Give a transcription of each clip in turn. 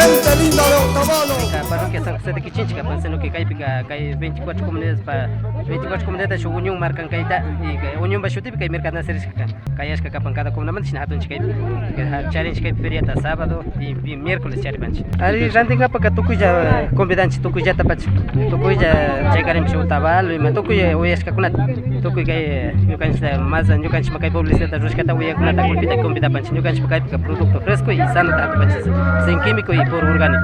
gente linda de Otavalo. La parroquia San José de Quichinchica, pensando que hay 24 comunidades para 24 comunidades, unión marcan caita y unión bashuti que mercado hacer callas que capan cada comunidad sin hatun chica challenge que feria sábado y miércoles challenge. Ari rantinga para tu cuya convidanchi tu cuya tapach tu cuya llegaremos a Otavalo y me tu cuya hoy es que kunat tu cuya yo can más yo can chimakai publicidad rescata hoy kunat convida panchi yo can chimakai producto fresco y sano tanto panchi sin químico y por orgánico.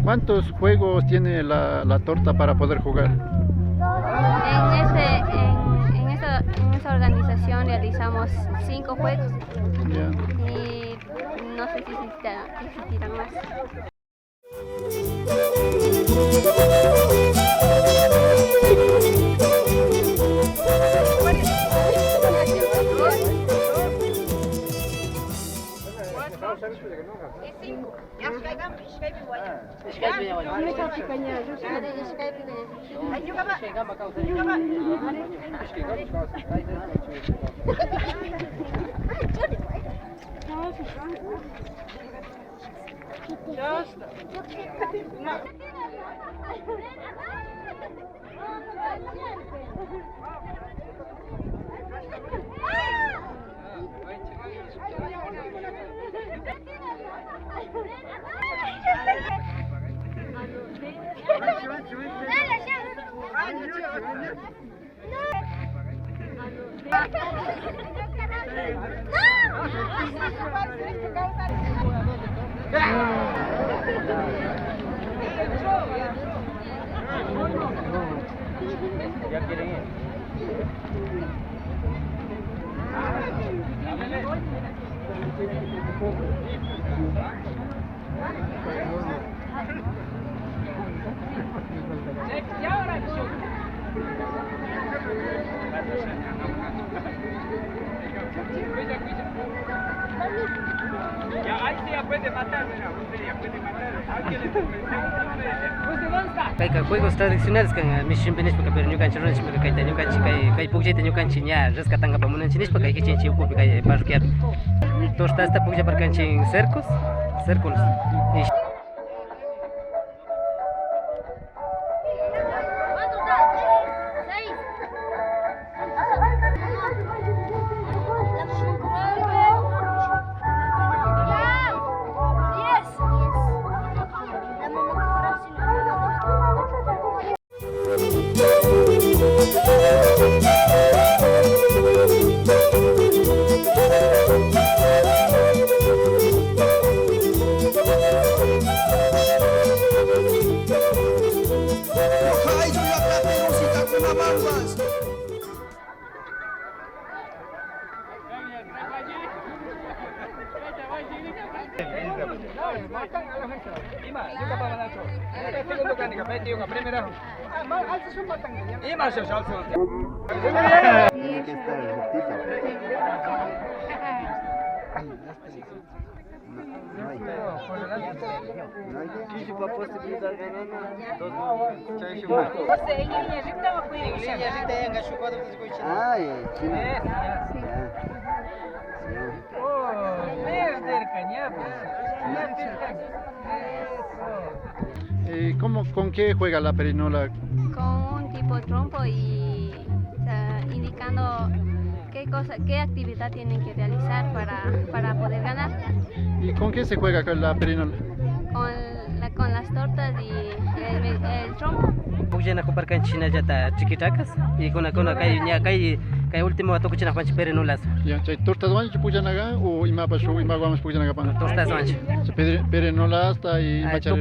¿Cuántos juegos tiene la torta para poder jugar? En esta organización realizamos 5 juegos Ya. y no sé si existirán más. Ya quieren ir. Ya, ahí sí ya puede matar, mira, usted ya puede matar. Hay juegos tradicionales que me chimpenes porque pero nunca churros porque caita nunca kai pugje te nunca chinya rescatan para munan chinis porque que chinchi uco porque parquear. Tosta esta pugje para canchin cercos, círculos. ¿Con qué juega la perinola? Con un tipo de trompo y indicando qué actividad tienen que realizar para poder ganar. ¿Y con qué se juega con la perinola? Con las tortas y el trompo. Pugje na kupar kan china jata chiquitacas y con kai último ato kuchina panchi perenolas. Ya, chay tortas wanchi pujanaga o imaba shu imaba vamos pujanaga pan. Tortas wanchi. Perenola hasta y machar.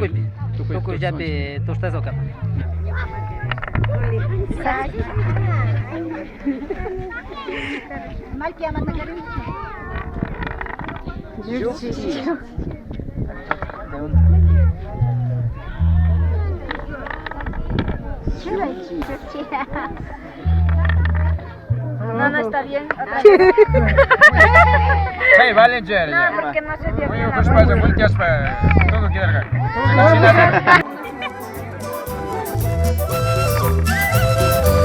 Tukuy jape tortas oka. Malkia matakarin. No, no está bien. Hey, vale, Jerry. No, porque no se dio Muy bien la pues para volteas para todo que dar.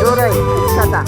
Llora, chata.